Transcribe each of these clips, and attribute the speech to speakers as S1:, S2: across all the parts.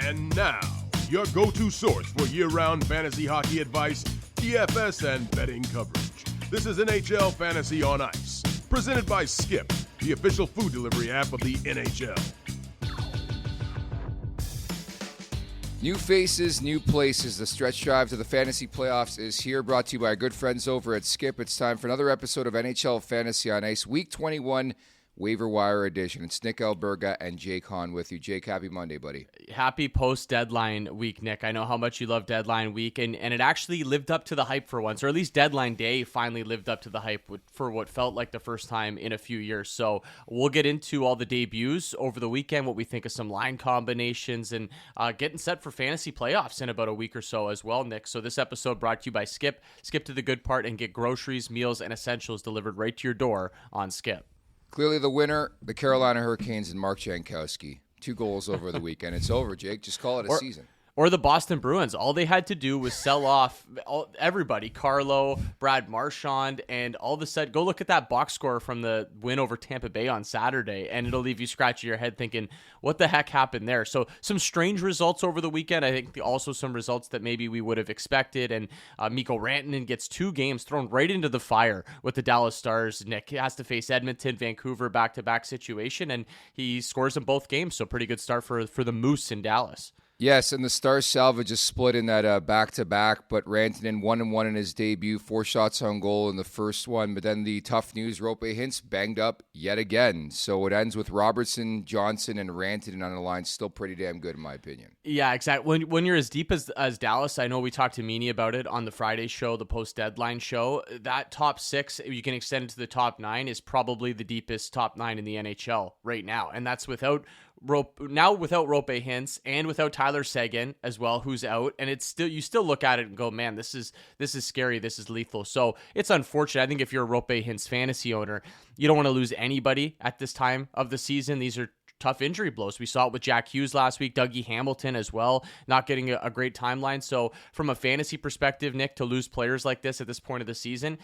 S1: And now, your go-to source for year-round fantasy hockey advice, DFS, and betting coverage. This is NHL Fantasy on Ice, presented by Skip, the official food delivery app of the NHL.
S2: New faces, new places. The stretch drive to the fantasy playoffs is here, brought to you by our good friends over at Skip. It's time for another episode of NHL Fantasy on Ice, Week 21 Waiver Wire Edition. It's Nick Alberga and Jake Hahn with you. Jake, happy Monday, buddy.
S3: Happy post-deadline week, Nick. I know how much you love deadline week, and it actually lived up to the hype for once, or at least deadline day finally lived up to the hype for what felt like the first time in a few years. So we'll get into all the debuts over the weekend, what we think of some line combinations, and getting set for fantasy playoffs in about a week or so as well, Nick. So this episode brought to you by Skip. Skip to the good part and get groceries, meals, and essentials delivered right to your door on Skip.
S2: Clearly the winner, the Carolina Hurricanes and Mark Jankowski. 2 goals over the weekend. It's over, Jake. Just call it a season.
S3: Or the Boston Bruins. All they had to do was sell off everybody. Carlo, Brad Marchand, and all of a sudden, go look at that box score from the win over Tampa Bay on Saturday, and it'll leave you scratching your head thinking, what the heck happened there? So some strange results over the weekend. I think also some results that maybe we would have expected. And Mikko Rantanen gets 2 games thrown right into the fire with the Dallas Stars. Nick has to face Edmonton, Vancouver, back-to-back situation, and he scores in both games. So pretty good start for the Moose in Dallas.
S2: Yes, and the Stars salvage is split in that back-to-back, but Rantanen 1-1 in his debut, 4 shots on goal in the first one. But then the tough news, Roope Hintz banged up yet again. So it ends with Robertson, Johnson, and Rantanen on the line. Still pretty damn good in my opinion.
S3: Yeah, exactly. When you're as deep as Dallas, I know we talked to Meany about it on the Friday show, the post-deadline show. That top 6, you can extend it to the top 9, is probably the deepest top 9 in the NHL right now. And that's without Roope Hintz and without Tyler Seguin as well, who's out, and it's still, you still look at it and go, man, this is scary, this is lethal. So it's unfortunate. I think if you're a Roope Hintz fantasy owner, you don't want to lose anybody at this time of the season. These are tough injury blows. We saw it with Jack Hughes last week, Dougie Hamilton as well, not getting a great timeline. So from a fantasy perspective, Nick, to lose players like this at this point of the season,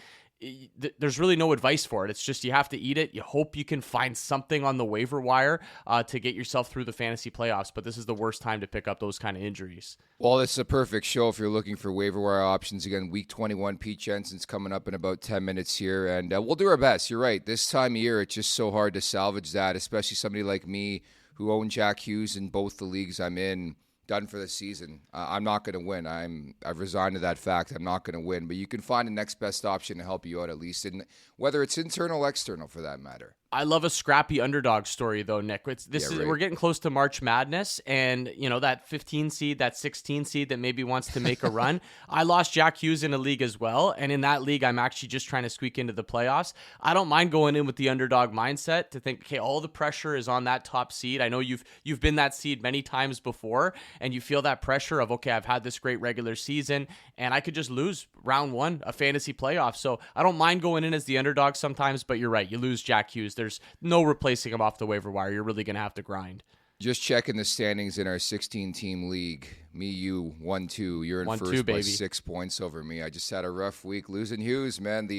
S3: there's really no advice for it. It's just you have to eat it. You hope you can find something on the waiver wire to get yourself through the fantasy playoffs, but this is the worst time to pick up those kind of injuries.
S2: Well, it's a perfect show if you're looking for waiver wire options. Again, Week 21, Pete Jensen's coming up in about 10 minutes here, and we'll do our best. You're right. This time of year, it's just so hard to salvage that, especially somebody like me who own Jack Hughes in both the leagues I'm in. Done for the season. I'm not going to win. I've resigned to that fact. I'm not going to win. But you can find the next best option to help you out at least, and whether it's internal or external for that matter.
S3: I love a scrappy underdog story, though, Nick. We're getting close to March Madness, and that 15 seed, that 16 seed that maybe wants to make a run. I lost Jack Hughes in a league as well, and in that league, I'm actually just trying to squeak into the playoffs. I don't mind going in with the underdog mindset to think, okay, all the pressure is on that top seed. I know you've been that seed many times before, and you feel that pressure of, okay, I've had this great regular season, and I could just lose round 1, a fantasy playoff. So I don't mind going in as the underdog sometimes, but you're right, you lose Jack Hughes. There's no replacing him off the waiver wire. You're really going to have to grind.
S2: Just checking the standings in our 16-team league. Me, you, 1-2. You're in first by 6 points over me. I just had a rough week losing Hughes, man.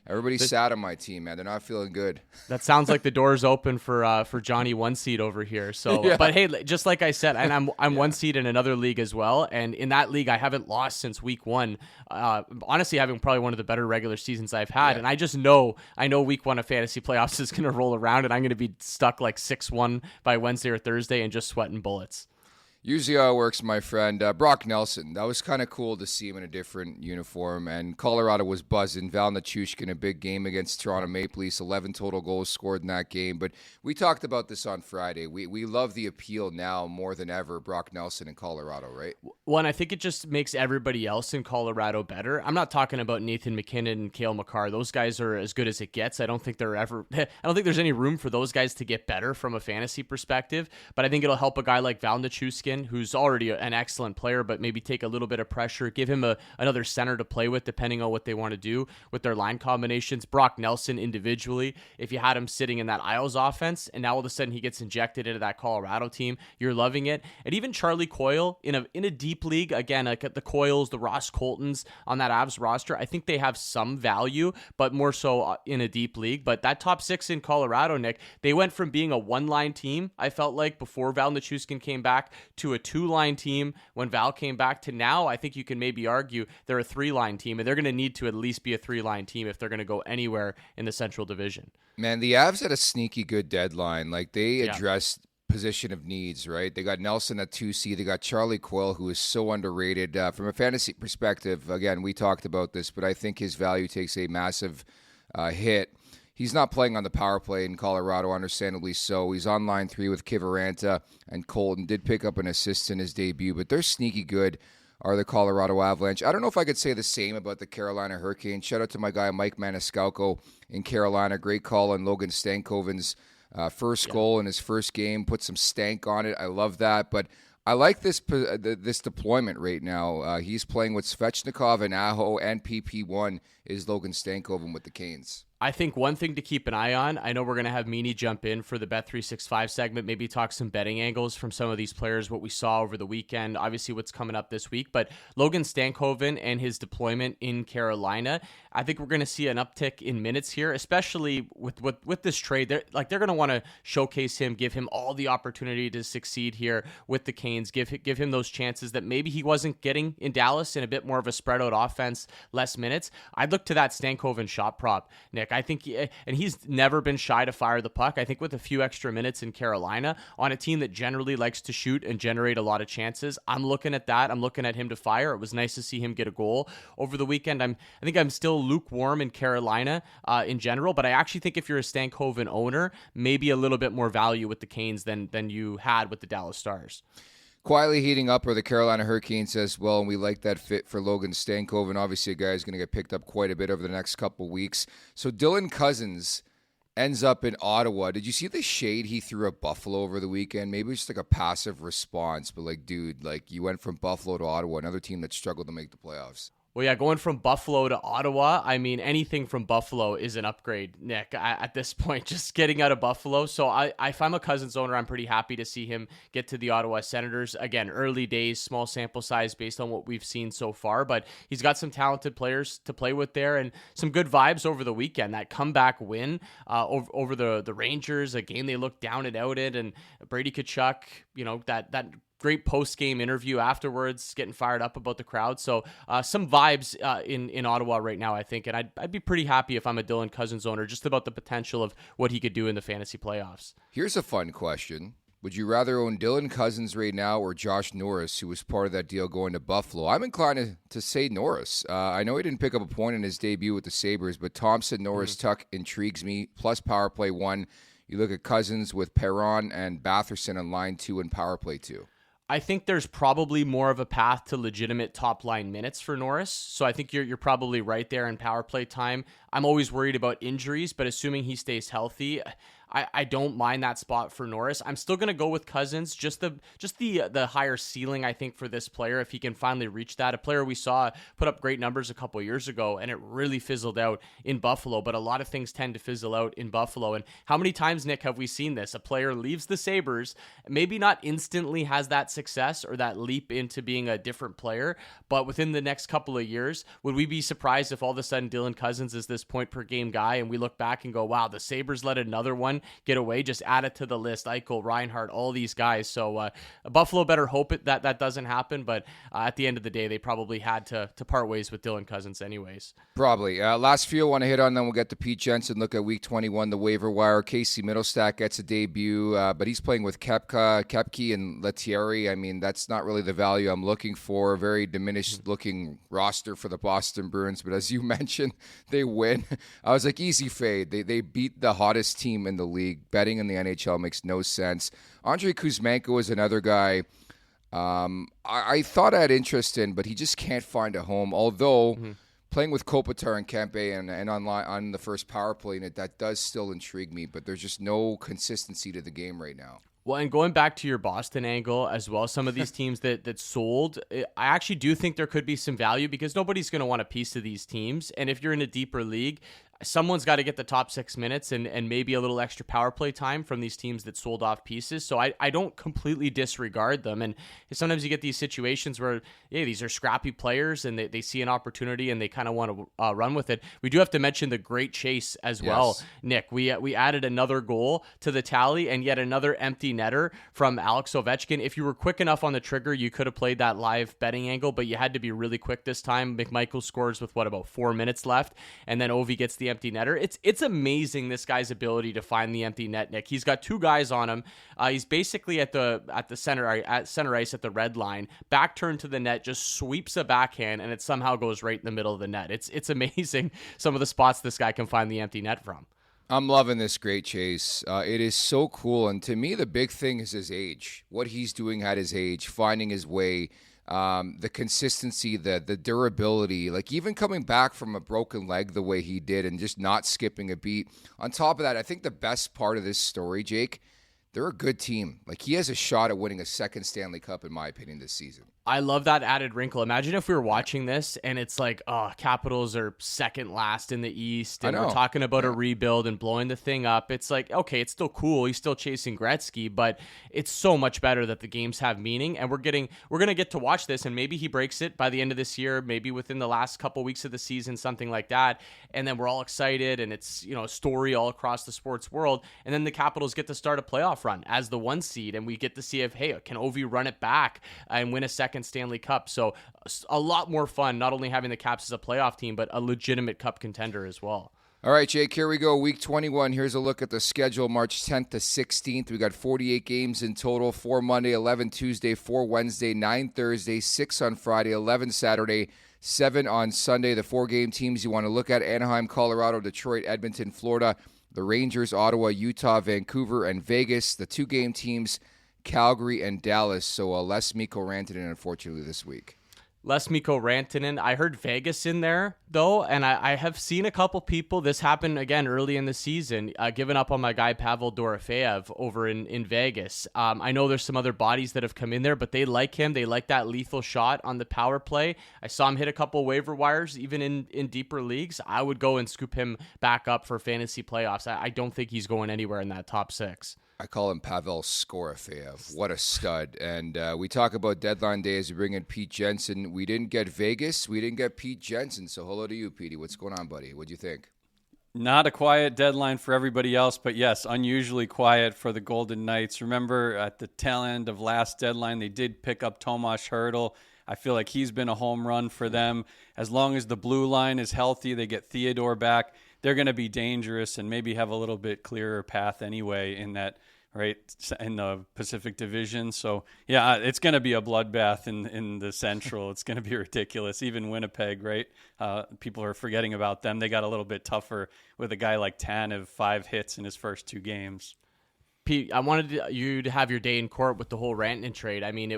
S2: Everybody's sad on my team, man. They're not feeling good.
S3: That sounds like the door's open for Johnny 1 seed over here. So, yeah. But hey, just like I said, and I'm 1 seed in another league as well. And in that league, I haven't lost since week 1. Honestly, having probably one of the better regular seasons I've had. Yeah. And I know week 1 of fantasy playoffs is going to roll around, and I'm going to be stuck like 6-1 by Wednesday or Thursday and just sweating bullets.
S2: Usually how it works, my friend. Brock Nelson, that was kind of cool to see him in a different uniform. And Colorado was buzzing. Val Nichushkin, a big game against Toronto Maple Leafs, 11 total goals scored in that game. But we talked about this on Friday. We love the appeal now more than ever, Brock Nelson in Colorado, right?
S3: Well, and I think it just makes everybody else in Colorado better. I'm not talking about Nathan McKinnon and Cale Makar. Those guys are as good as it gets. I don't think there's any room for those guys to get better from a fantasy perspective. But I think it'll help a guy like Val Nichushkin, who's already an excellent player, but maybe take a little bit of pressure, give him another center to play with, depending on what they want to do with their line combinations. Brock Nelson individually, if you had him sitting in that Isles offense, and now all of a sudden he gets injected into that Colorado team, you're loving it. And even Charlie Coyle in a deep deep league, again, like the Coyles, the Ross Coltons on that Avs roster, I think they have some value, but more so in a deep league. But that top 6 in Colorado, Nick, they went from being a one-line team, I felt like, before Val Nichushkin came back, to a two-line team when Val came back, to now I think you can maybe argue they're a three-line team, and they're going to need to at least be a three-line team if they're going to go anywhere in the Central Division.
S2: Man, the Avs had a sneaky good deadline. Like, they addressed position of needs, right? They got Nelson at 2C. They got Charlie Coyle, who is so underrated. From a fantasy perspective, again, we talked about this, but I think his value takes a massive hit. He's not playing on the power play in Colorado, understandably so. He's on line 3 with Kiviranta, and Colton did pick up an assist in his debut, but they're sneaky good, are the Colorado Avalanche. I don't know if I could say the same about the Carolina Hurricanes. Shout out to my guy Mike Maniscalco in Carolina. Great call on Logan Stankoven's first goal in his first game. Put some stank on it. I love that. But I like this deployment right now. He's playing with Svechnikov and Aho, and PP1 is Logan Stankoven with the Canes.
S3: I think one thing to keep an eye on, I know we're going to have Meany jump in for the Bet365 segment, maybe talk some betting angles from some of these players, what we saw over the weekend, obviously what's coming up this week. But Logan Stankoven and his deployment in Carolina, I think we're going to see an uptick in minutes here, especially with this trade. They're going to want to showcase him, give him all the opportunity to succeed here with the Canes, give him those chances that maybe he wasn't getting in Dallas, in a bit more of a spread out offense, less minutes. I'd look to that Stankoven shot prop, Nick. I think, and he's never been shy to fire the puck. I think with a few extra minutes in Carolina on a team that generally likes to shoot and generate a lot of chances, I'm looking at that. I'm looking at him to fire. It was nice to see him get a goal over the weekend. I think I'm still lukewarm in Carolina in general, but I actually think if you're a Stankoven owner, maybe a little bit more value with the Canes than you had with the Dallas Stars.
S2: Quietly heating up are the Carolina Hurricanes as well, and we like that fit for Logan Stankoven. Obviously, a guy who's going to get picked up quite a bit over the next couple weeks. So Dylan Cousins ends up in Ottawa. Did you see the shade he threw at Buffalo over the weekend? Maybe it's just like a passive response, but like, dude, like you went from Buffalo to Ottawa, another team that struggled to make the playoffs.
S3: Well, yeah, going from Buffalo to Ottawa, I mean, anything from Buffalo is an upgrade, Nick, at this point, just getting out of Buffalo. So if I'm a Cousins owner, I'm pretty happy to see him get to the Ottawa Senators. Again, early days, small sample size based on what we've seen so far, but he's got some talented players to play with there and some good vibes over the weekend. That comeback win over the Rangers, a game they looked down and out in, and Brady Tkachuk, that great post-game interview afterwards, getting fired up about the crowd. So some vibes in Ottawa right now, I think. And I'd be pretty happy if I'm a Dylan Cousins owner, just about the potential of what he could do in the fantasy playoffs.
S2: Here's a fun question. Would you rather own Dylan Cousins right now or Josh Norris, who was part of that deal going to Buffalo? I'm inclined to say Norris. I know he didn't pick up a point in his debut with the Sabres, but Thompson-Norris Tuck intrigues me, plus power play 1. You look at Cousins with Perron and Batherson on line 2 and power play 2.
S3: I think there's probably more of a path to legitimate top line minutes for Norris. So I think you're probably right there in power play time. I'm always worried about injuries, but assuming he stays healthy, I don't mind that spot for Norris. I'm still going to go with Cousins, just the higher ceiling, I think, for this player, if he can finally reach that. A player we saw put up great numbers a couple years ago, and it really fizzled out in Buffalo, but a lot of things tend to fizzle out in Buffalo. And how many times, Nick, have we seen this? A player leaves the Sabres, maybe not instantly has that success or that leap into being a different player, but within the next couple of years, would we be surprised if all of a sudden Dylan Cousins is this point per game guy, and we look back and go, wow, the Sabres let another one get away? Just add it to the list. Eichel, Reinhart, all these guys. So Buffalo better hope that doesn't happen, but at the end of the day, they probably had to part ways with Dylan Cousins anyways.
S2: Probably. Last few I want to hit on, then we'll get to Pete Jensen, look at week 21, the waiver wire. Casey Middlestat gets a debut, but he's playing with Kepke and Lettieri. I mean, that's not really the value I'm looking for. A very diminished looking roster for the Boston Bruins, but as you mentioned, they win. I was like, easy fade. They beat the hottest team in the league. Betting in the NHL makes no sense. Andrei Kuzmenko is another guy I thought I had interest in, but he just can't find a home. Although playing with Kopitar and Kempe and on the first power play, that does still intrigue me, but there's just no consistency to the game right now.
S3: Well, and going back to your Boston angle as well, some of these teams that sold, I actually do think there could be some value because nobody's going to want a piece of these teams. And if you're in a deeper league, someone's got to get the top 6 minutes and maybe a little extra power play time from these teams that sold off pieces. So I don't completely disregard them. And sometimes you get these situations where, yeah, these are scrappy players and they see an opportunity and they kind of want to run with it. We do have to mention the great chase as well, Nick. We added another goal to the tally and yet another empty netter from Alex Ovechkin. If you were quick enough on the trigger, you could have played that live betting angle, but you had to be really quick this time. McMichael scores with about 4 minutes left, and then Ovi gets the empty netter. It's amazing, this guy's ability to find the empty net, Nick. He's got 2 guys on him. He's basically at the center ice at the red line. Back turn to the net, just sweeps a backhand, and it somehow goes right in the middle of the net. It's amazing some of the spots this guy can find the empty net from.
S2: I'm loving this great chase. It is so cool, and to me, the big thing is his age. What he's doing at his age, finding his way. The consistency, the durability, like even coming back from a broken leg the way he did and just not skipping a beat. On top of that, I think the best part of this story, Jake, they're a good team. Like, he has a shot at winning a second Stanley Cup, in my opinion, this season.
S3: I love that added wrinkle. Imagine if we were watching this and it's like, Capitals are second last in the East and we're talking about a rebuild and blowing the thing up. It's like, okay, it's still cool. He's still chasing Gretzky, but it's so much better that the games have meaning, and we're going to get to watch this, and maybe he breaks it by the end of this year, maybe within the last couple weeks of the season, something like that. And then we're all excited and it's, a story all across the sports world. And then the Capitals get to start a playoff run as the 1 seed, and we get to see if, hey, can Ovi run it back and win a second Stanley Cup. So a lot more fun, not only having the Caps as a playoff team, but a legitimate cup contender as well.
S2: All right, Jake, here we go. Week 21. Here's a look at the schedule, March 10th to 16th. We got 48 games in total, 4 Monday, 11 Tuesday, 4 Wednesday, 9 Thursday, 6 on Friday, 11 Saturday, 7 on Sunday. The 4-game teams you want to look at: Anaheim, Colorado, Detroit, Edmonton, Florida, the Rangers, Ottawa, Utah, Vancouver, and Vegas. The 2-game teams, Calgary and Dallas. So less Mikko Rantanen, unfortunately, this week.
S3: Less Mikko Rantanen. I heard Vegas in there, though, and I have seen a couple people, this happened again early in the season, giving up on my guy Pavel Dorofeyev over in Vegas. I know there's some other bodies that have come in there, but they like him. They like that lethal shot on the power play. I saw him hit a couple waiver wires, even in deeper leagues. I would go and scoop him back up for fantasy playoffs. I don't think he's going anywhere in that top 6.
S2: I call him Pavel Skorofeyev. What a stud. And we talk about deadline day as we bring in Pete Jensen. We didn't get Vegas. We didn't get Pete Jensen. So hello to you, Petey. What's going on, buddy? What'd you think?
S4: Not a quiet deadline for everybody else, but yes, unusually quiet for the Golden Knights. Remember, at the tail end of last deadline, they did pick up Tomas Hertl. I feel like he's been a home run for them. As long as the blue line is healthy, they get Theodore back, they're going to be dangerous and maybe have a little bit clearer path anyway in that, right, in the Pacific Division. So, yeah, it's going to be a bloodbath in the Central. It's going to be ridiculous. Even Winnipeg, right? People are forgetting about them. They got a little bit tougher with a guy like Tanev, 5 hits in his first 2 games.
S3: Pete, I wanted you to have your day in court with the whole Rantanen trade. I mean,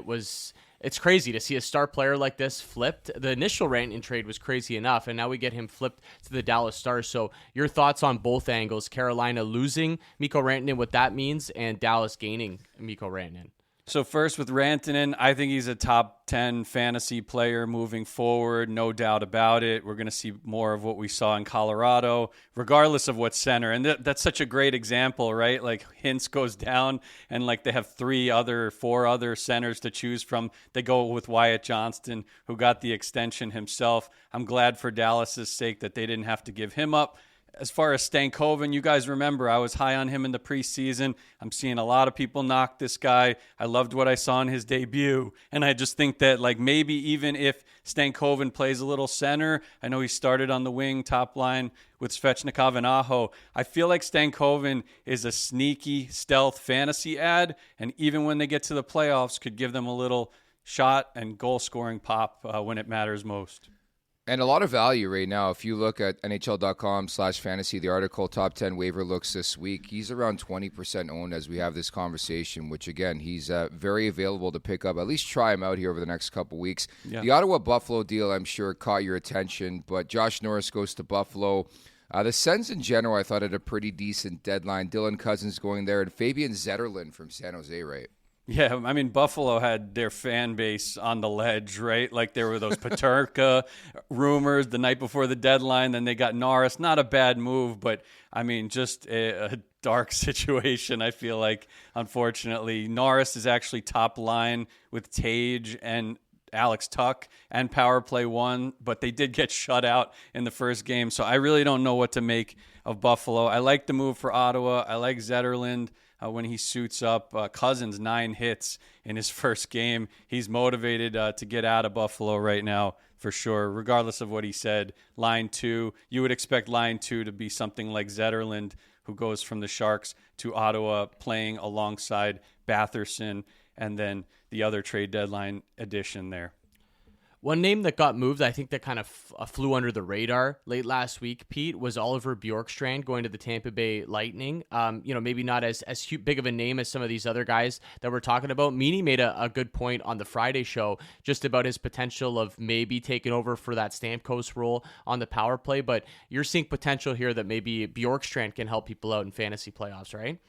S3: it's crazy to see a star player like this flipped. The initial Rantanen trade was crazy enough, and now we get him flipped to the Dallas Stars. So your thoughts on both angles, Carolina losing Mikko Rantanen, what that means, and Dallas gaining Mikko Rantanen?
S4: So first with Rantanen, I think he's a top 10 fantasy player moving forward, no doubt about it. We're going to see more of what we saw in Colorado, regardless of what center. And that's such a great example, right? Like Hintz goes down and like they have 4 other centers to choose from. They go with Wyatt Johnston, who got the extension himself. I'm glad for Dallas's sake that they didn't have to give him up. As far as Stankoven, you guys remember I was high on him in the preseason. I'm seeing a lot of people knock this guy. I loved what I saw in his debut. And I just think that like maybe even if Stankoven plays a little center, I know he started on the wing top line with Svechnikov and Aho. I feel like Stankoven is a sneaky stealth fantasy ad. And even when they get to the playoffs, could give them a little shot and goal scoring pop when it matters most.
S2: And a lot of value right now. If you look at NHL.com/fantasy, the article top 10 waiver looks this week, he's around 20% owned as we have this conversation, which again, he's very available to pick up. At least try him out here over the next couple weeks. Yeah. The Ottawa Buffalo deal, I'm sure, caught your attention, but Josh Norris goes to Buffalo. The Sens in general, I thought, had a pretty decent deadline. Dylan Cousins going there, and Fabian Zetterlund from San Jose, right?
S4: Yeah, I mean, Buffalo had their fan base on the ledge, right? Like there were those Paterka rumors the night before the deadline. Then they got Norris. Not a bad move, but I mean, just a dark situation, I feel like, unfortunately. Norris is actually top line with Tage and Alex Tuck and power play one, but they did get shut out in the first game. So I really don't know what to make of Buffalo. I like the move for Ottawa. I like Zetterlund. When he suits up. Cousins, 9 hits in his first game. He's motivated to get out of Buffalo right now for sure, regardless of what he said. Line 2, you would expect line 2 to be something like Zetterlund, who goes from the Sharks to Ottawa playing alongside Batherson, and then the other trade deadline addition there.
S3: One name that got moved, I think that kind of flew under the radar late last week, Pete, was Oliver Bjorkstrand going to the Tampa Bay Lightning. Maybe not as big of a name as some of these other guys that we're talking about. Meany made a good point on the Friday show just about his potential of maybe taking over for that Stamkos role on the power play, but you're seeing potential here that maybe Bjorkstrand can help people out in fantasy playoffs, right?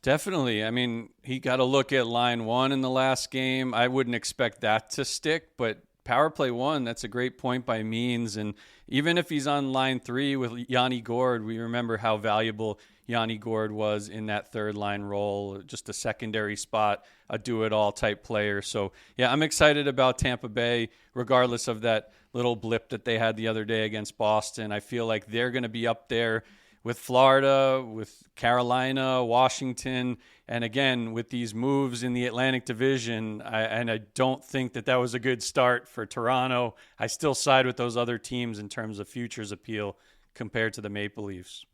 S4: Definitely. I mean, he got a look at line 1 in the last game. I wouldn't expect that to stick, but power play 1, that's a great point by Means. And even if he's on line 3 with Yanni Gourde, we remember how valuable Yanni Gourde was in that third line role, just a secondary spot, a do-it-all type player. So, yeah, I'm excited about Tampa Bay, regardless of that little blip that they had the other day against Boston. I feel like they're going to be up there with Florida, with Carolina, Washington, and again, with these moves in the Atlantic Division, I don't think that was a good start for Toronto. I still side with those other teams in terms of futures appeal compared to the Maple Leafs.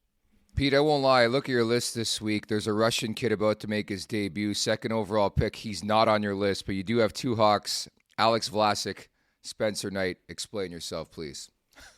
S2: Pete, I won't lie. Look at your list this week. There's a Russian kid about to make his debut, second overall pick. He's not on your list, but you do have 2 Hawks, Alex Vlasic, Spencer Knight. Explain yourself, please.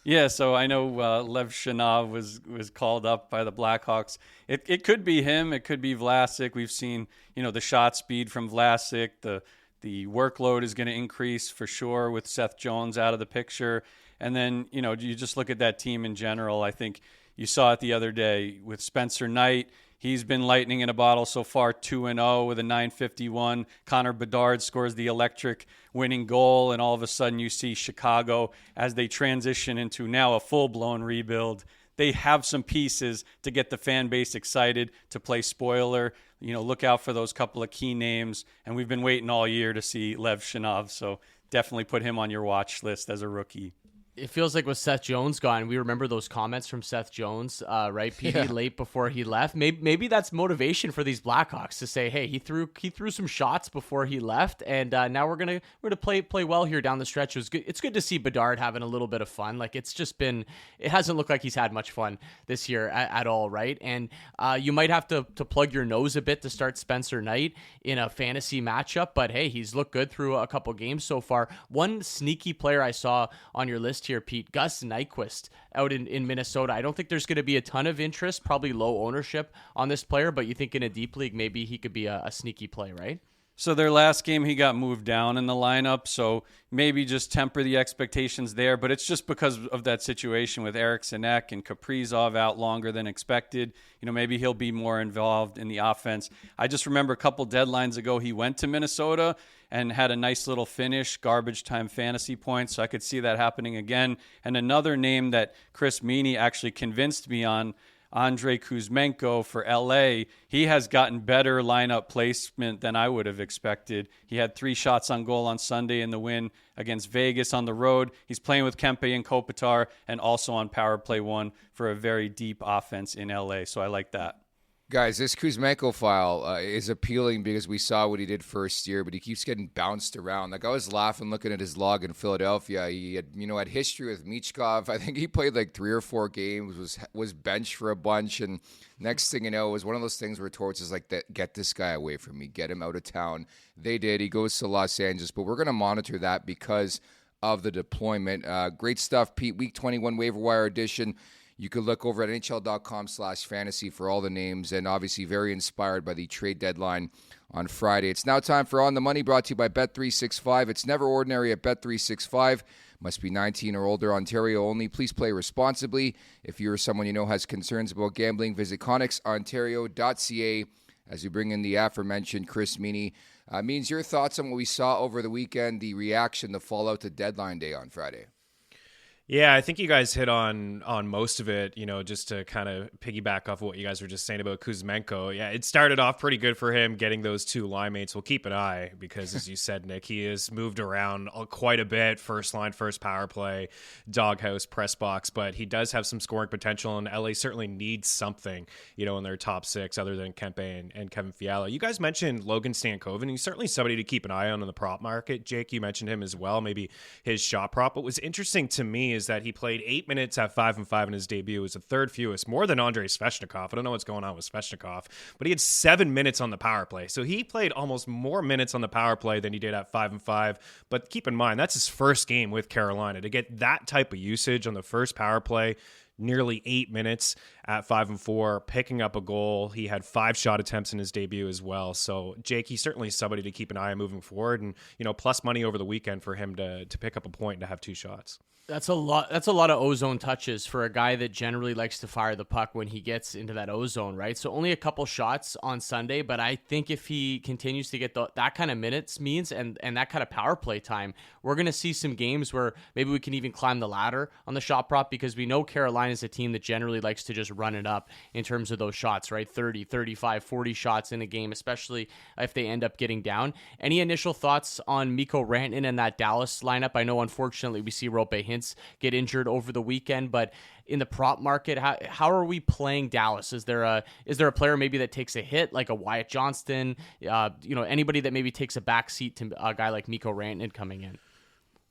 S4: Yeah, so I know Lev Shinov was called up by the Blackhawks. It could be him. It could be Vlasic. We've seen, the shot speed from Vlasic. The workload is going to increase for sure with Seth Jones out of the picture. And then, you just look at that team in general. I think you saw it the other day with Spencer Knight. He's been lightning in a bottle so far, 2-0 with a .951. Connor Bedard scores the electric winning goal, and all of a sudden you see Chicago as they transition into now a full-blown rebuild. They have some pieces to get the fan base excited to play spoiler. Look out for those couple of key names, and we've been waiting all year to see Lev Shinov, so definitely put him on your watch list as a rookie.
S3: It feels like with Seth Jones gone, we remember those comments from Seth Jones, right? PD
S2: Yeah.
S3: late before he left. Maybe that's motivation for these Blackhawks to say, hey, he threw some shots before he left, and now we're gonna play well here down the stretch. It's good to see Bedard having a little bit of fun. Like it hasn't looked like he's had much fun this year at all, right? And you might have to plug your nose a bit to start Spencer Knight in a fantasy matchup, but hey, he's looked good through a couple games so far. One sneaky player I saw on your list here, Pete, Gus Nyquist out in Minnesota. I don't think there's going to be a ton of interest, probably low ownership on this player, but you think in a deep league, maybe he could be a sneaky play, right?
S4: So their last game, he got moved down in the lineup, so maybe just temper the expectations there. But it's just because of that situation with Eriksson Ek and Kaprizov out longer than expected. Maybe he'll be more involved in the offense. I just remember a couple deadlines ago, he went to Minnesota and had a nice little finish, garbage time fantasy points, so I could see that happening again. And another name that Chris Meany actually convinced me on, Andrei Kuzmenko for LA, he has gotten better lineup placement than I would have expected. He had 3 shots on goal on Sunday in the win against Vegas on the road. He's playing with Kempe and Kopitar and also on power play 1 for a very deep offense in LA, so I like that.
S2: Guys, this Kuzmenko file is appealing because we saw what he did first year, but he keeps getting bounced around. Like I was laughing looking at his log in Philadelphia. He had, had history with Michkov. I think he played like 3 or 4 games, was benched for a bunch, and next thing you know, it was one of those things where Torts is like, get this guy away from me, get him out of town. They did. He goes to Los Angeles, but we're going to monitor that because of the deployment. Great stuff, Pete. Week 21 waiver wire edition. You could look over at NHL.com/fantasy for all the names, and obviously very inspired by the trade deadline on Friday. It's now time for On the Money, brought to you by Bet365. It's never ordinary at Bet365. Must be 19 or older, Ontario only. Please play responsibly. If you're someone has concerns about gambling, visit ConnexOntario.ca as we bring in the aforementioned Chris Meany. Means your thoughts on what we saw over the weekend, the reaction, the fallout to deadline day on Friday.
S5: Yeah, I think you guys hit on most of it, just to kind of piggyback off of what you guys were just saying about Kuzmenko. Yeah, it started off pretty good for him getting those 2 line mates. We'll keep an eye because, as you said, Nick, he has moved around quite a bit. First line, first power play, doghouse, press box, but he does have some scoring potential, and LA certainly needs something, in their top 6 other than Kempe and Kevin Fiala. You guys mentioned Logan Stankoven. He's certainly somebody to keep an eye on in the prop market. Jake, you mentioned him as well, maybe his shot prop. What was interesting to me is that he played 8 minutes at 5-5 in his debut. It was the 3rd fewest, more than Andrei Svechnikov. I don't know what's going on with Svechnikov, but he had 7 minutes on the power play. So he played almost more minutes on the power play than he did at 5-5. But keep in mind, that's his first game with Carolina. To get that type of usage on the first power play, nearly 8 minutes at 5-4, picking up a goal. He had 5 shot attempts in his debut as well. So Jake, he's certainly somebody to keep an eye on moving forward, and plus money over the weekend for him to pick up a point and to have 2 shots.
S3: That's a lot of ozone touches for a guy that generally likes to fire the puck when he gets into that ozone, right? So only a couple shots on Sunday, but I think if he continues to get that kind of minutes and that kind of power play time, we're going to see some games where maybe we can even climb the ladder on the shot prop, because we know Carolina is a team that generally likes to just run it up in terms of those shots, right? 30, 35, 40 shots in a game, especially if they end up getting down. Any initial thoughts on Mikko Rantanen and that Dallas lineup? I know, unfortunately, we see Roope Hintz get injured over the weekend, but in the prop market, how are we playing Dallas? Is there a player maybe that takes a hit, like a Wyatt Johnston, anybody that maybe takes a back seat to a guy like Mikko Rantanen coming in?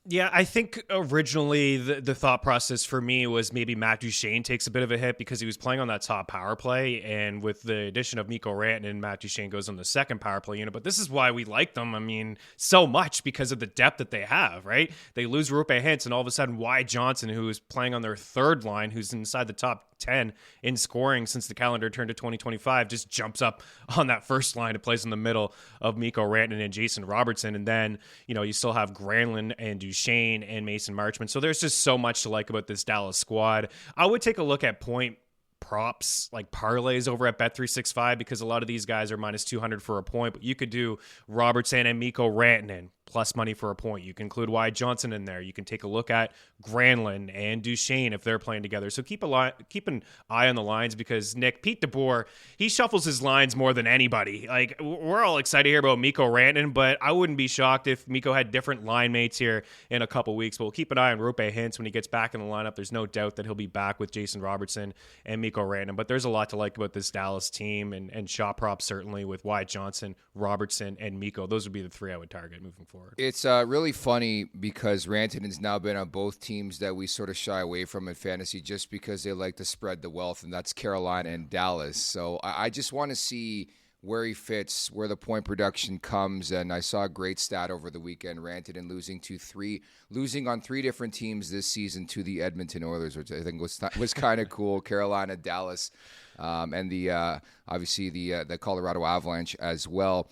S5: Yeah, I think originally the thought process for me was maybe Matt Duchene takes a bit of a hit because he was playing on that top power play, and with the addition of Mikko Rantanen, Matt Duchene goes on the second power play unit. But this is why we like them, so much, because of the depth that they have, right? They lose Roope Hintz, and all of a sudden Wyatt Johnson, who is playing on their third line, who's inside the top 10 in scoring since the calendar turned to 2025, just jumps up on that first line and plays in the middle of Mikko Rantanen and Jason Robertson. And then, you still have Granlund and Duchene and Mason Marchment. So there's just so much to like about this Dallas squad. I would take a look at point props like parlays over at Bet365, because a lot of these guys are minus 200 for a point, but you could do Robertson and Mikko Rantanen plus money for a point. You can include Wyatt Johnson in there. You can take a look at Granlund and Duchene if they're playing together. So keep an eye on the lines, because Pete DeBoer, he shuffles his lines more than anybody. Like, we're all excited to hear about Mikko Rantanen, but I wouldn't be shocked if Mikko had different line mates here in a couple weeks. But we'll keep an eye on Roope Hintz when he gets back in the lineup. There's no doubt that he'll be back with Jason Robertson and Mikko Rantanen. But there's a lot to like about this Dallas team, and shot props certainly with Wyatt Johnson, Robertson, and Mikko. Those would be the 3 I would target moving forward.
S2: It's really funny because Rantanen's now been on both teams that we sort of shy away from in fantasy just because they like to spread the wealth, and that's Carolina and Dallas. So I just want to see where he fits, where the point production comes. And I saw a great stat over the weekend, Rantanen losing on 3 different teams this season to the Edmonton Oilers, which I think was kind of cool. Carolina, Dallas, and the obviously the Colorado Avalanche as well.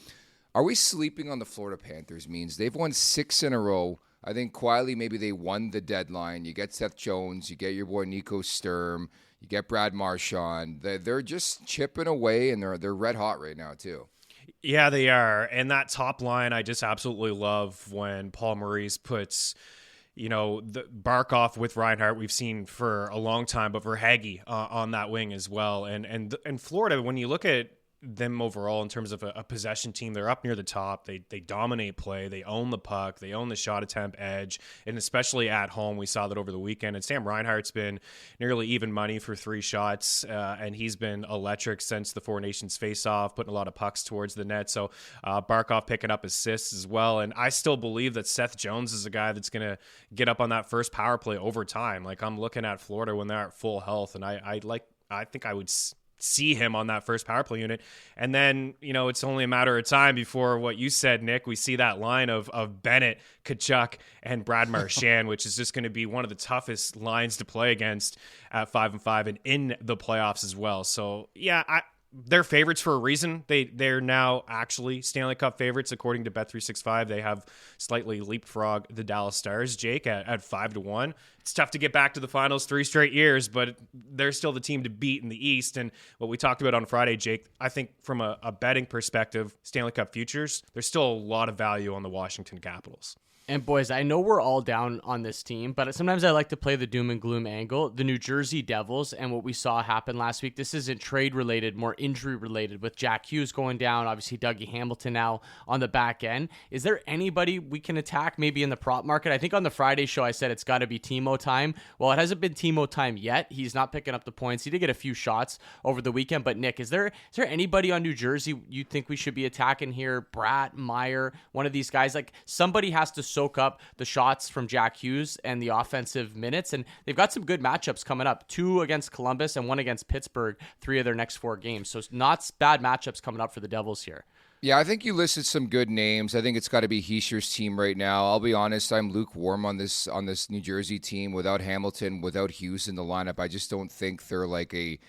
S2: Are we sleeping on the Florida Panthers? Means they've won 6 in a row. I think quietly maybe they won the deadline. You get Seth Jones, you get your boy Nico Sturm, you get Brad Marchand. They're just chipping away, and they're red hot right now too.
S5: Yeah, they are. And that top line, I just absolutely love when Paul Maurice puts, the Barkov with Reinhart we've seen for a long time, but Verhaeghe on that wing as well. And Florida, when you look at them overall in terms of a possession team, they're up near the top. They dominate play. They own the puck. They own the shot attempt edge, and especially at home, we saw that over the weekend. And Sam Reinhart's been nearly even money for 3 shots, and he's been electric since the Four Nations face-off, putting a lot of pucks towards the net. So Barkov picking up assists as well. And I still believe that Seth Jones is a guy that's going to get up on that first power play over time. Like, I'm looking at Florida when they're at full health, and I think I would see him on that first power play unit. And then, it's only a matter of time before what you said, Nick, we see that line of Bennett, Tkachuk, and Brad Marchand, which is just going to be one of the toughest lines to play against at 5-5 and in the playoffs as well. So yeah, they're favorites for a reason. They're now actually Stanley Cup favorites according to Bet365. They have slightly leapfrogged the Dallas Stars, Jake, at 5-1. It's tough to get back to the finals 3 straight years, but they're still the team to beat in the East. And what we talked about on Friday, Jake, I think from a betting perspective, Stanley Cup futures, there's still a lot of value on the Washington Capitals.
S3: And boys, I know we're all down on this team, but sometimes I like to play the doom and gloom angle. The New Jersey Devils and what we saw happen last week, this isn't trade related, more injury related with Jack Hughes going down, obviously Dougie Hamilton now on the back end. Is there anybody we can attack maybe in the prop market? I think on the Friday show I said it's got to be Timo time. Well, it hasn't been Timo time yet. He's not picking up the points. He did get a few shots over the weekend, but Nick, is there anybody on New Jersey you think we should be attacking here? Bratt, Meyer, one of these guys? Like somebody has to soak up the shots from Jack Hughes and the offensive minutes, and they've got some good matchups coming up, 2 against Columbus and 1 against Pittsburgh, 3 of their next 4 games. So it's not bad matchups coming up for the Devils here.
S2: Yeah, I think you listed some good names. I think it's got to be Heischer's team right now. I'll be honest, I'm lukewarm on this New Jersey team. Without Hamilton, without Hughes in the lineup, I just don't think they're like a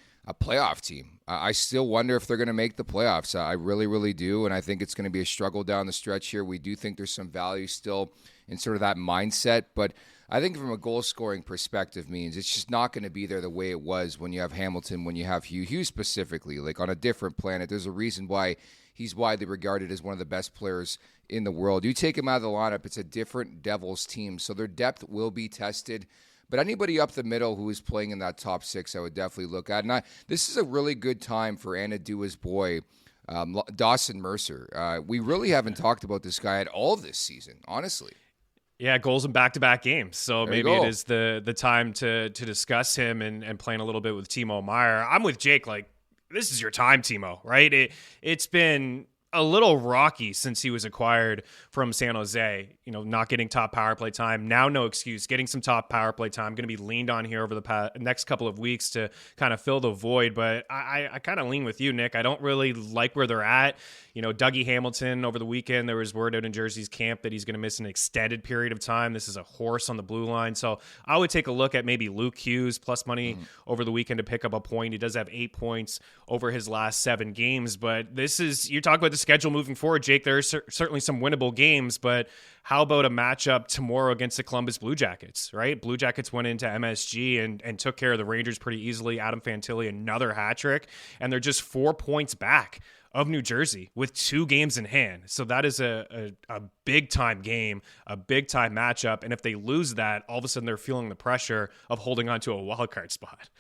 S2: playoff team. I still wonder if they're going to make the playoffs. I really, really do, and I think it's going to be a struggle down the stretch here. We do think there's some value still in sort of that mindset, but I think from a goal-scoring perspective means it's just not going to be there the way it was when you have Hamilton, when you have Hughes specifically, like on a different planet. There's a reason why he's widely regarded as one of the best players in the world. You take him out of the lineup, it's a different Devils team, so their depth will be tested. But anybody up the middle who is playing in that top 6, I would definitely look at. And this is a really good time for Anadua's boy, Dawson Mercer. We really haven't talked about this guy at all this season, honestly.
S5: Yeah, goals in back-to-back games. So maybe it is the time to discuss him and playing a little bit with Timo Meyer. I'm with Jake. Like, this is your time, Timo, right? It's been a little rocky since he was acquired from San Jose, not getting top power play time. Now, no excuse, getting some top power play time. Going to be leaned on here over the next couple of weeks to kind of fill the void. But I kind of lean with you, Nick. I don't really like where they're at. Dougie Hamilton over the weekend, there was word out in Jersey's camp that he's going to miss an extended period of time. This is a horse on the blue line. So I would take a look at maybe Luke Hughes plus money over the weekend to pick up a point. He does have 8 points over his last 7 games. But you talk about the schedule moving forward, Jake. There are certainly some winnable games, but how about a matchup tomorrow against the Columbus Blue Jackets, right? Blue Jackets went into MSG and took care of the Rangers pretty easily. Adam Fantilli, another hat trick, and they're just 4 points back of New Jersey with 2 games in hand. So that is a big-time game, a big-time matchup, and if they lose that, all of a sudden they're feeling the pressure of holding on to a wildcard spot.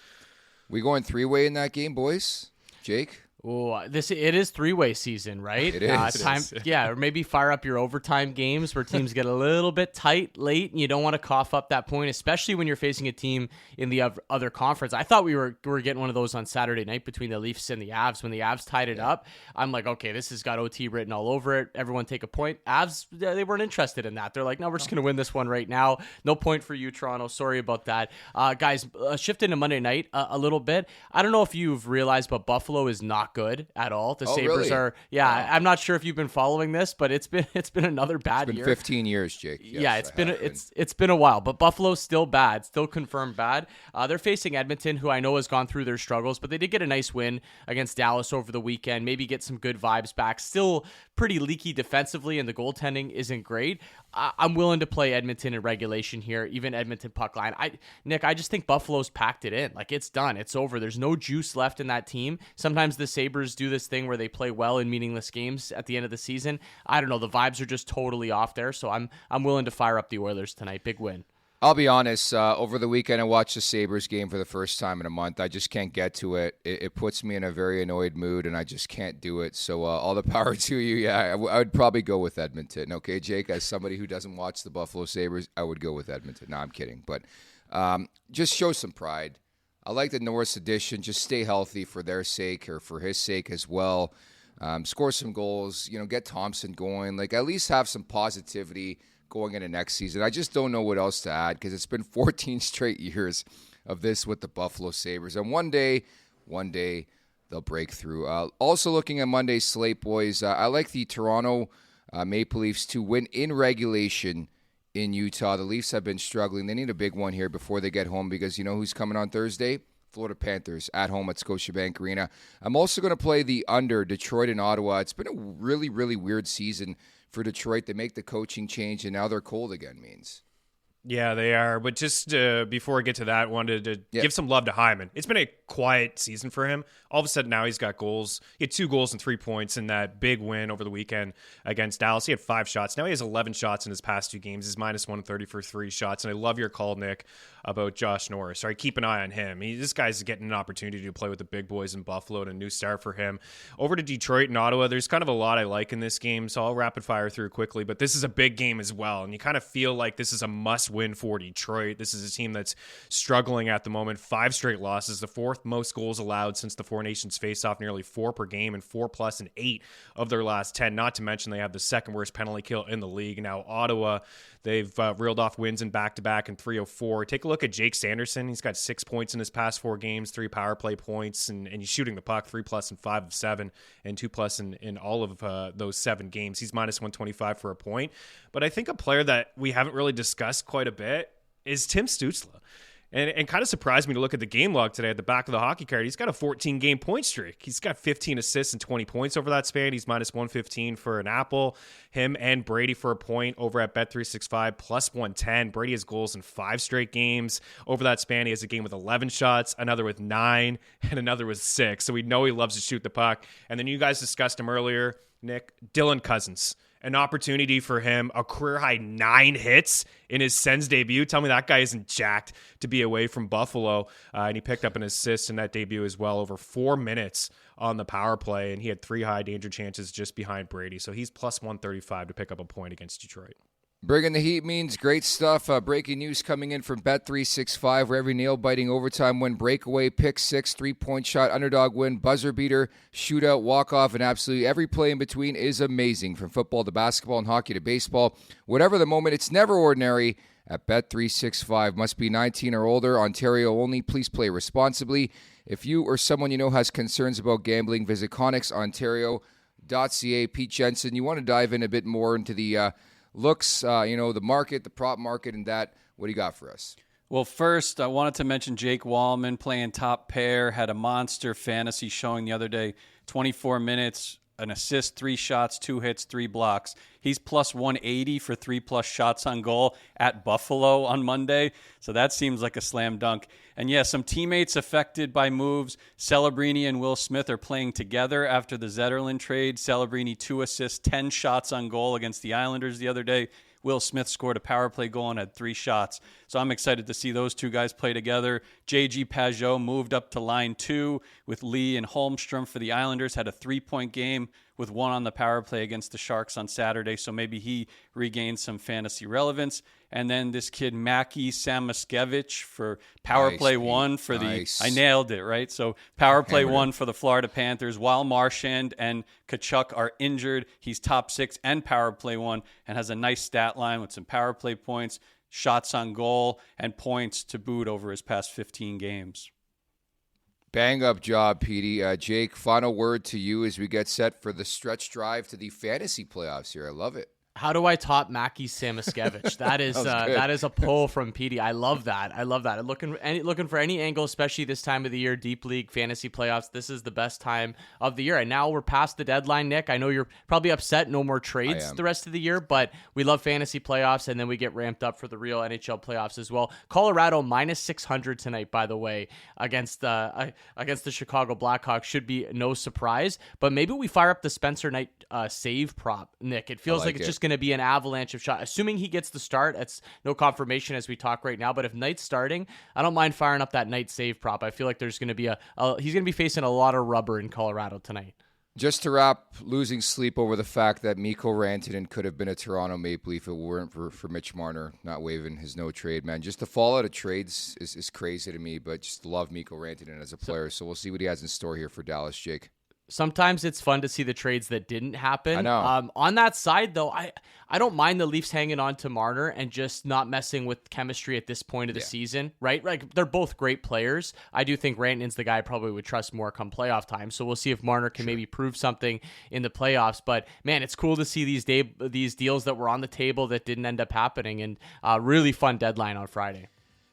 S2: We going 3-way in that game, boys? Jake?
S3: Oh, it is 3-way season, right?
S2: It is.
S3: Time, yeah, or maybe fire up your overtime games where teams get a little bit tight late, and you don't want to cough up that point, especially when you're facing a team in the other conference. I thought we were getting one of those on Saturday night between the Leafs and the Avs. When the Avs tied it up, I'm like, okay, this has got OT written all over it. Everyone take a point. Avs, they weren't interested in that. They're like, no, we're just going to win this one right now. No point for you, Toronto. Sorry about that. Guys, shifting to Monday night a little bit. I don't know if you've realized, but Buffalo is not good at all. The Sabres
S2: really?
S3: are, wow. I'm not sure if you've been following this, but it's been another bad year.
S2: 15 years, Jake. Yes,
S3: it's been a while, but Buffalo's still bad, still confirmed bad. They're facing Edmonton, who I know has gone through their struggles, but they did get a nice win against Dallas over the weekend. Maybe get some good vibes back. Still pretty leaky defensively, and the goaltending isn't great. I'm willing to play Edmonton in regulation here, even Edmonton puck line. Nick, I just think Buffalo's packed it in. Like, it's done. It's over. There's no juice left in that team. Sometimes the Sabres do this thing where they play well in meaningless games at the end of the season. I don't know. The vibes are just totally off there, so I'm willing to fire up the Oilers tonight. Big win.
S2: I'll be honest, over the weekend I watched the Sabres game for the first time in a month. I just can't get to it. It puts me in a very annoyed mood, and I just can't do it. So all the power to you. Yeah, I would probably go with Edmonton. Okay, Jake, as somebody who doesn't watch the Buffalo Sabres, I would go with Edmonton. No, I'm kidding. But just show some pride. I like the Norris edition. Just stay healthy for their sake or for his sake as well. Score some goals. Get Thompson going. Like, at least have some positivity going into next season. I just don't know what else to add because it's been 14 straight years of this with the Buffalo Sabres. And one day they'll break through. Also looking at Monday's slate, boys, I like the Toronto Maple Leafs to win in regulation in Utah. The Leafs have been struggling. They need a big one here before they get home because you know who's coming on Thursday? Florida Panthers at home at Scotiabank Arena. I'm also going to play the under, Detroit and Ottawa. It's been a really, really weird season for Detroit. They make the coaching change, and now they're cold again, Means.
S5: Yeah, they are. But just before I get to that, wanted to give some love to Hyman. It's been a quiet season for him. All of a sudden now he's got goals. He had 2 goals and 3 points in that big win over the weekend against Dallas. He had 5 shots. Now he has 11 shots in his past 2 games. He's minus 130 for 3 shots. And I love your call, Nick, about Josh Norris. All right, keep an eye on him. This guy's getting an opportunity to play with the big boys in Buffalo and a new start for him. Over to Detroit and Ottawa, there's kind of a lot I like in this game, so I'll rapid fire through quickly. But this is a big game as well, and you kind of feel like this is a must-win for Detroit. This is a team that's struggling at the moment. 5 straight losses, the 4th most goals allowed since the Four Nations face-off, nearly 4 per game, and 4+ in 8 of their last 10. Not to mention they have the 2nd worst penalty kill in the league. Now Ottawa, they've reeled off wins in back-to-back and 3 of 4. Take a look at Jake Sanderson. He's got 6 points in his past 4 games, 3 power play points, and he's shooting the puck 3+ in 5 of 7 and 2+ in all of those 7 games. He's minus 125 for a point. But I think a player that we haven't really discussed quite a bit is Tim Stützle. And kind of surprised me to look at the game log today at the back of the hockey card. He's got a 14-game point streak. He's got 15 assists and 20 points over that span. He's minus 115 for an apple. Him and Brady for a point over at Bet365, plus 110. Brady has goals in 5 straight games. Over that span, he has a game with 11 shots, another with 9, and another with 6. So we know he loves to shoot the puck. And then you guys discussed him earlier, Nick, Dylan Cousins. An opportunity for him, a career-high 9 hits in his Sens debut. Tell me that guy isn't jacked to be away from Buffalo. And he picked up an assist in that debut as well, over 4 minutes on the power play, and he had 3 high danger chances just behind Brady. So he's plus 135 to pick up a point against Detroit.
S2: Bringing the heat means great stuff. Breaking news coming in from Bet365, where every nail-biting overtime win, breakaway, pick 6, 3-point shot, underdog win, buzzer beater, shootout, walk-off, and absolutely every play in between is amazing. From football to basketball and hockey to baseball, whatever the moment, it's never ordinary at Bet365. Must be 19 or older, Ontario only. Please play responsibly. If you or someone you know has concerns about gambling, visit ConnexOntario.ca. Pete Jensen, you want to dive in a bit more into the looks, the market, the prop market, and that. What do you got for us?
S4: Well, first, I wanted to mention Jake Wallman playing top pair, had a monster fantasy showing the other day, 24 minutes, an assist, 3 shots, 2 hits, 3 blocks. He's plus 180 for 3+ shots on goal at Buffalo on Monday. So that seems like a slam dunk. And yeah, some teammates affected by moves. Celebrini and Will Smith are playing together after the Zetterlund trade. Celebrini 2 assists, 10 shots on goal against the Islanders the other day. Will Smith scored a power play goal and had 3 shots. So I'm excited to see those 2 guys play together. JG Pageau moved up to line 2 with Lee and Holmstrom for the Islanders. Had a 3-point game with 1 on the power play against the Sharks on Saturday. So maybe he regained some fantasy relevance. And then this kid, Mackie Samoskevich for power play 1 for the... I nailed it, right? So power play 1 for the Florida Panthers. While Marchand and Kachuk are injured, he's top 6 and power play 1 and has a nice stat line with some power play points, shots on goal, and points to boot over his past 15 games.
S2: Bang up job, Petey. Jake, final word to you as we get set for the stretch drive to the fantasy playoffs here. I love it.
S3: How do I top Mackie Samoskevich? That is that is a pull from Petey. I love that. Looking for any angle, especially this time of the year, deep league fantasy playoffs. This is the best time of the year. And now we're past the deadline, Nick. I know you're probably upset. No more trades the rest of the year, but we love fantasy playoffs, and then we get ramped up for the real NHL playoffs as well. Colorado minus 600 tonight, by the way, against the Chicago Blackhawks should be no surprise. But maybe we fire up the Spencer Knight save prop, Nick. It feels like it's just going to be an avalanche of shots. Assuming he gets the start, that's no confirmation as we talk right now. But if Knight's starting, I don't mind firing up that Knight save prop. I feel like there's going to be he's going to be facing a lot of rubber in Colorado tonight.
S2: Just to wrap, losing sleep over the fact that Mikko Rantanen could have been a Toronto Maple Leaf if it weren't for Mitch Marner not waiving his no trade, man. Just the fallout of trades is crazy to me, but just love Mikko Rantanen as a player. So we'll see what he has in store here for Dallas, Jake.
S3: Sometimes it's fun to see the trades that didn't happen.
S2: I know.
S3: On that side, though, I don't mind the Leafs hanging on to Marner and just not messing with chemistry at this point of the season, right? Like, they're both great players. I do think Rantanen's the guy I probably would trust more come playoff time. So we'll see if Marner can maybe prove something in the playoffs. But, man, it's cool to see these deals that were on the table that didn't end up happening, and really fun deadline on Friday.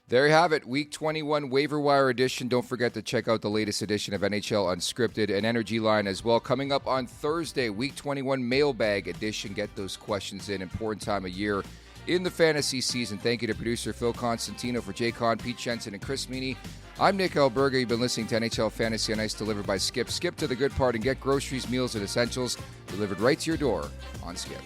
S2: There you have it, Week 21 Waiver Wire Edition. Don't forget to check out the latest edition of NHL Unscripted and Energy Line as well. Coming up on Thursday, Week 21 Mailbag Edition. Get those questions in. Important time of year in the fantasy season. Thank you to producer Phil Constantino, for Jay Con, Pete Jensen, and Chris Meany. I'm Nick Alberga. You've been listening to NHL Fantasy on Ice, delivered by Skip. Skip to the good part and get groceries, meals, and essentials delivered right to your door on Skip.